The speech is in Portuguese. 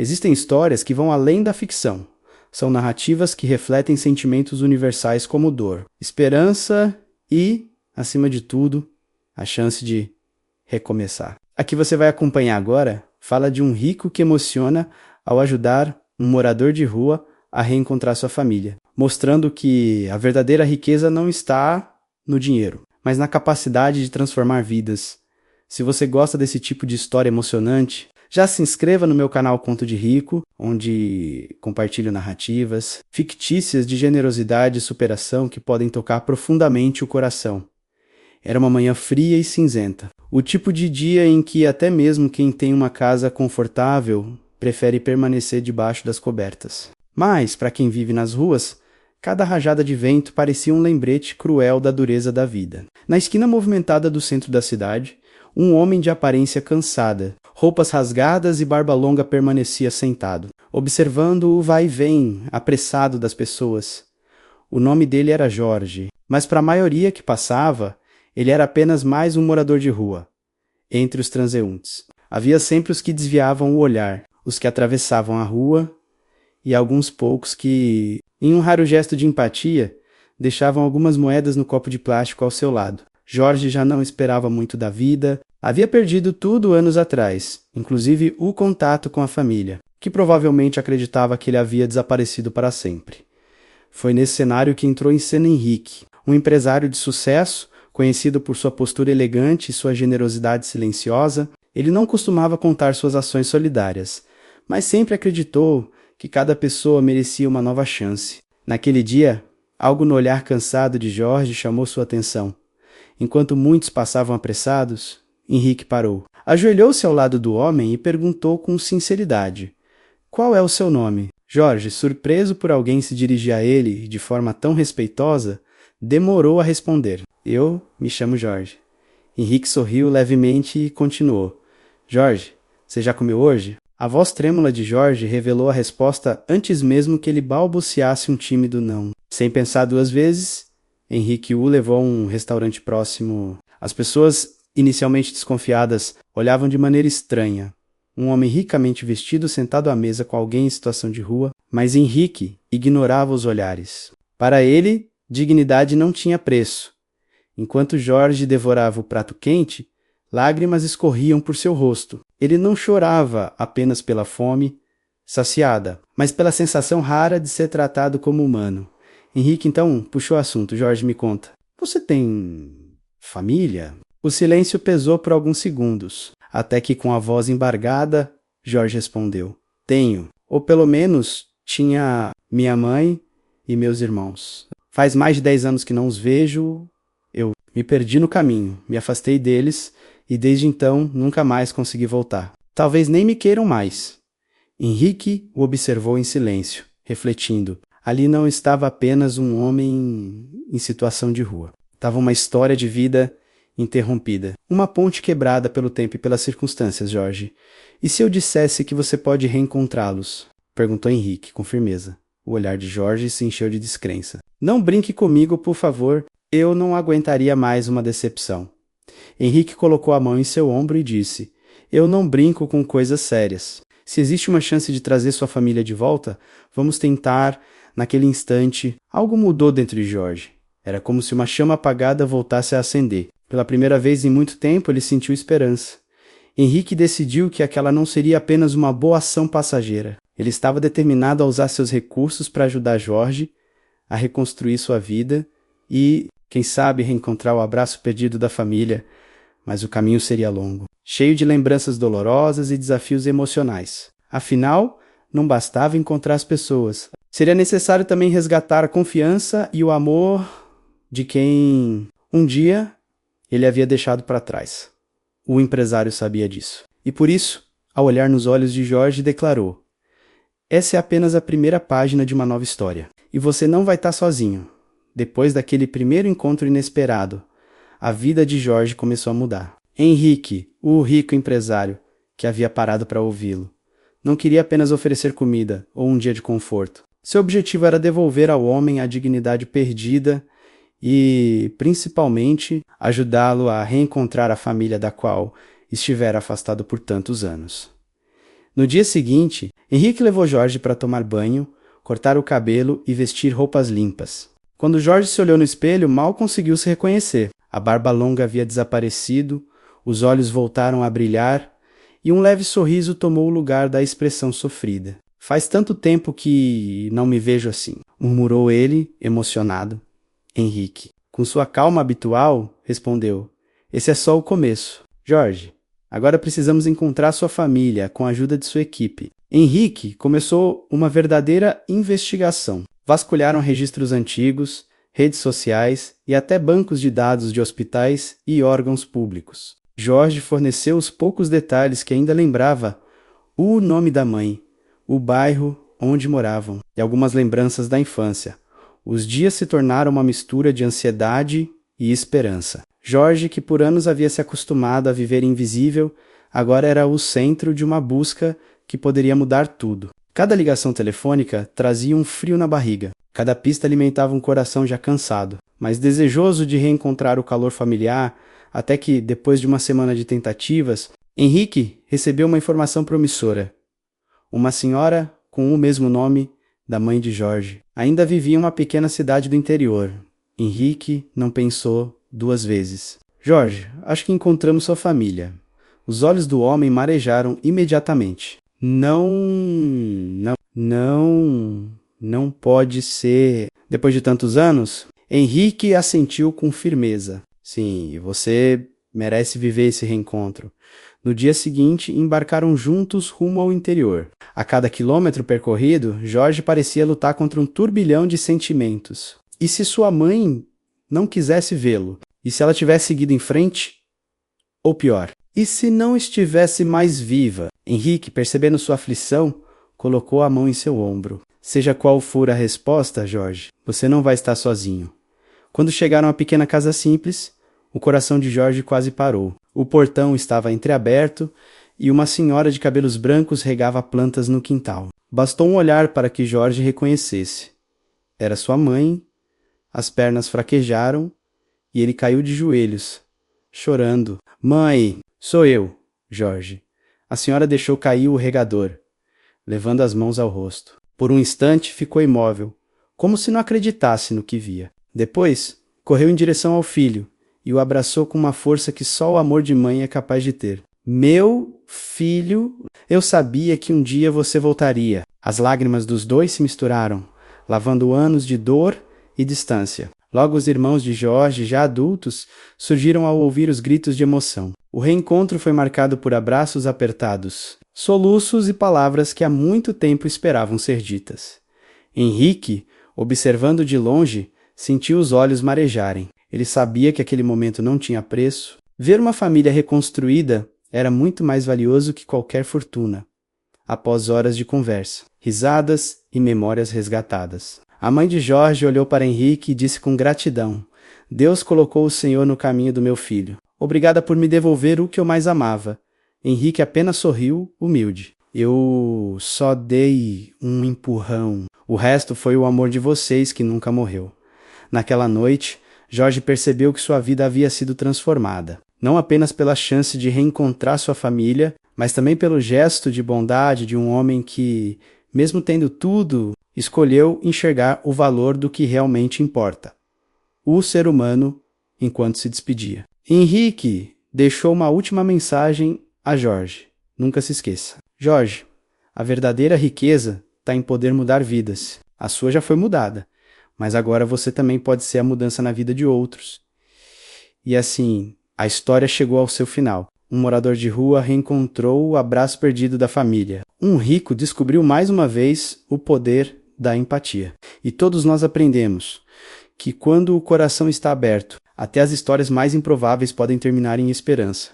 Existem histórias que vão além da ficção. São narrativas que refletem sentimentos universais como dor, esperança e, acima de tudo, a chance de recomeçar. A que você vai acompanhar agora fala de um rico que emociona ao ajudar um morador de rua a reencontrar sua família, mostrando que a verdadeira riqueza não está no dinheiro, mas na capacidade de transformar vidas. Se você gosta desse tipo de história emocionante, já se inscreva no meu canal Conto de Rico, onde compartilho narrativas fictícias de generosidade e superação que podem tocar profundamente o coração. Era uma manhã fria e cinzenta, o tipo de dia em que até mesmo quem tem uma casa confortável prefere permanecer debaixo das cobertas. Mas, para quem vive nas ruas, cada rajada de vento parecia um lembrete cruel da dureza da vida. Na esquina movimentada do centro da cidade, um homem de aparência cansada, roupas rasgadas e barba longa permanecia sentado, observando o vai e vem apressado das pessoas. O nome dele era Jorge, mas para a maioria que passava, ele era apenas mais um morador de rua. Entre os transeuntes, havia sempre os que desviavam o olhar, os que atravessavam a rua e alguns poucos que, em um raro gesto de empatia, deixavam algumas moedas no copo de plástico ao seu lado. Jorge já não esperava muito da vida, havia perdido tudo anos atrás, inclusive o contato com a família, que provavelmente acreditava que ele havia desaparecido para sempre. Foi nesse cenário que entrou em cena Henrique, um empresário de sucesso, conhecido por sua postura elegante e sua generosidade silenciosa. Ele não costumava contar suas ações solidárias, mas sempre acreditou que cada pessoa merecia uma nova chance. Naquele dia, algo no olhar cansado de Jorge chamou sua atenção. Enquanto muitos passavam apressados, Henrique parou. Ajoelhou-se ao lado do homem e perguntou com sinceridade: "Qual é o seu nome?" Jorge, surpreso por alguém se dirigir a ele de forma tão respeitosa, demorou a responder: "Eu me chamo Jorge." Henrique sorriu levemente e continuou: "Jorge, você já comeu hoje?" A voz trêmula de Jorge revelou a resposta antes mesmo que ele balbuciasse um tímido não. Sem pensar duas vezes, Henrique o levou a um restaurante próximo. As pessoas, inicialmente desconfiadas, olhavam de maneira estranha. Um homem ricamente vestido sentado à mesa com alguém em situação de rua, mas Henrique ignorava os olhares. Para ele, dignidade não tinha preço. Enquanto Jorge devorava o prato quente, lágrimas escorriam por seu rosto. Ele não chorava apenas pela fome saciada, mas pela sensação rara de ser tratado como humano. Henrique então puxou o assunto. "Jorge, me conta, você tem família?" O silêncio pesou por alguns segundos, até que com a voz embargada, Jorge respondeu: "Tenho, ou pelo menos tinha minha mãe e meus irmãos. Faz mais de 10 anos que não os vejo. Eu me perdi no caminho, me afastei deles e desde então nunca mais consegui voltar. Talvez nem me queiram mais." Henrique o observou em silêncio, refletindo. Ali não estava apenas um homem em situação de rua. Estava uma história de vida interrompida. Uma ponte quebrada pelo tempo e pelas circunstâncias, Jorge. "E se eu dissesse que você pode reencontrá-los?" perguntou Henrique, com firmeza. O olhar de Jorge se encheu de descrença. "Não brinque comigo, por favor. Eu não aguentaria mais uma decepção." Henrique colocou a mão em seu ombro e disse: "Eu não brinco com coisas sérias. Se existe uma chance de trazer sua família de volta, vamos tentar." Naquele instante, algo mudou dentro de Jorge. Era como se uma chama apagada voltasse a acender. Pela primeira vez em muito tempo, ele sentiu esperança. Henrique decidiu que aquela não seria apenas uma boa ação passageira. Ele estava determinado a usar seus recursos para ajudar Jorge a reconstruir sua vida e, quem sabe, reencontrar o abraço perdido da família, mas o caminho seria longo, cheio de lembranças dolorosas e desafios emocionais. Afinal, não bastava encontrar as pessoas. Seria necessário também resgatar a confiança e o amor de quem um dia ele havia deixado para trás. O empresário sabia disso. E por isso, ao olhar nos olhos de Jorge, declarou: "Essa é apenas a primeira página de uma nova história. E você não vai estar sozinho." Depois daquele primeiro encontro inesperado, a vida de Jorge começou a mudar. Henrique, o rico empresário, que havia parado para ouvi-lo, não queria apenas oferecer comida ou um dia de conforto. Seu objetivo era devolver ao homem a dignidade perdida e, principalmente, ajudá-lo a reencontrar a família da qual estivera afastado por tantos anos. No dia seguinte, Henrique levou Jorge para tomar banho, cortar o cabelo e vestir roupas limpas. Quando Jorge se olhou no espelho, mal conseguiu se reconhecer. A barba longa havia desaparecido, os olhos voltaram a brilhar e um leve sorriso tomou o lugar da expressão sofrida. Faz tanto tempo que não me vejo assim, murmurou ele, emocionado. Henrique, com sua calma habitual, respondeu: esse é só o começo. Jorge, agora precisamos encontrar sua família com a ajuda de sua equipe. Henrique começou uma verdadeira investigação. Vasculharam registros antigos, redes sociais e até bancos de dados de hospitais e órgãos públicos. Jorge forneceu os poucos detalhes que ainda lembrava: o nome da mãe, o bairro onde moravam e algumas lembranças da infância. Os dias se tornaram uma mistura de ansiedade e esperança. Jorge, que por anos havia se acostumado a viver invisível, agora era o centro de uma busca que poderia mudar tudo. Cada ligação telefônica trazia um frio na barriga. Cada pista alimentava um coração já cansado, mas desejoso de reencontrar o calor familiar, até que, depois de uma semana de tentativas, Henrique recebeu uma informação promissora. Uma senhora com o mesmo nome da mãe de Jorge ainda vivia em uma pequena cidade do interior. Henrique não pensou duas vezes. Jorge, acho que encontramos sua família. Os olhos do homem marejaram imediatamente. Não pode ser. Depois de tantos anos, Henrique assentiu com firmeza. Sim, você merece viver esse reencontro. No dia seguinte, embarcaram juntos rumo ao interior. A cada quilômetro percorrido, Jorge parecia lutar contra um turbilhão de sentimentos. E se sua mãe não quisesse vê-lo? E se ela tivesse seguido em frente? Ou pior, e se não estivesse mais viva? Henrique, percebendo sua aflição, colocou a mão em seu ombro. Seja qual for a resposta, Jorge, você não vai estar sozinho. Quando chegaram à pequena casa simples, o coração de Jorge quase parou. O portão estava entreaberto e uma senhora de cabelos brancos regava plantas no quintal. Bastou um olhar para que Jorge reconhecesse. Era sua mãe, as pernas fraquejaram e ele caiu de joelhos, chorando. Mãe, sou eu, Jorge. A senhora deixou cair o regador, levando as mãos ao rosto. Por um instante ficou imóvel, como se não acreditasse no que via. Depois, correu em direção ao filho e o abraçou com uma força que só o amor de mãe é capaz de ter. Meu filho, eu sabia que um dia você voltaria. As lágrimas dos dois se misturaram, lavando anos de dor e distância. Logo os irmãos de Jorge, já adultos, surgiram ao ouvir os gritos de emoção. O reencontro foi marcado por abraços apertados, soluços e palavras que há muito tempo esperavam ser ditas. Henrique, observando de longe, sentiu os olhos marejarem. Ele sabia que aquele momento não tinha preço. Ver uma família reconstruída era muito mais valioso que qualquer fortuna. Após horas de conversa, risadas e memórias resgatadas, a mãe de Jorge olhou para Henrique e disse com gratidão: Deus colocou o Senhor no caminho do meu filho. Obrigada por me devolver o que eu mais amava. Henrique apenas sorriu, humilde. Eu só dei um empurrão. O resto foi o amor de vocês que nunca morreu. Naquela noite, Jorge percebeu que sua vida havia sido transformada. Não apenas pela chance de reencontrar sua família, mas também pelo gesto de bondade de um homem que, mesmo tendo tudo, escolheu enxergar o valor do que realmente importa. O ser humano, enquanto se despedia. Henrique deixou uma última mensagem a Jorge. Nunca se esqueça. Jorge, a verdadeira riqueza está em poder mudar vidas. A sua já foi mudada, mas agora você também pode ser a mudança na vida de outros. E assim, a história chegou ao seu final. Um morador de rua reencontrou o abraço perdido da família. Um rico descobriu mais uma vez o poder da empatia. E todos nós aprendemos que quando o coração está aberto, até as histórias mais improváveis podem terminar em esperança.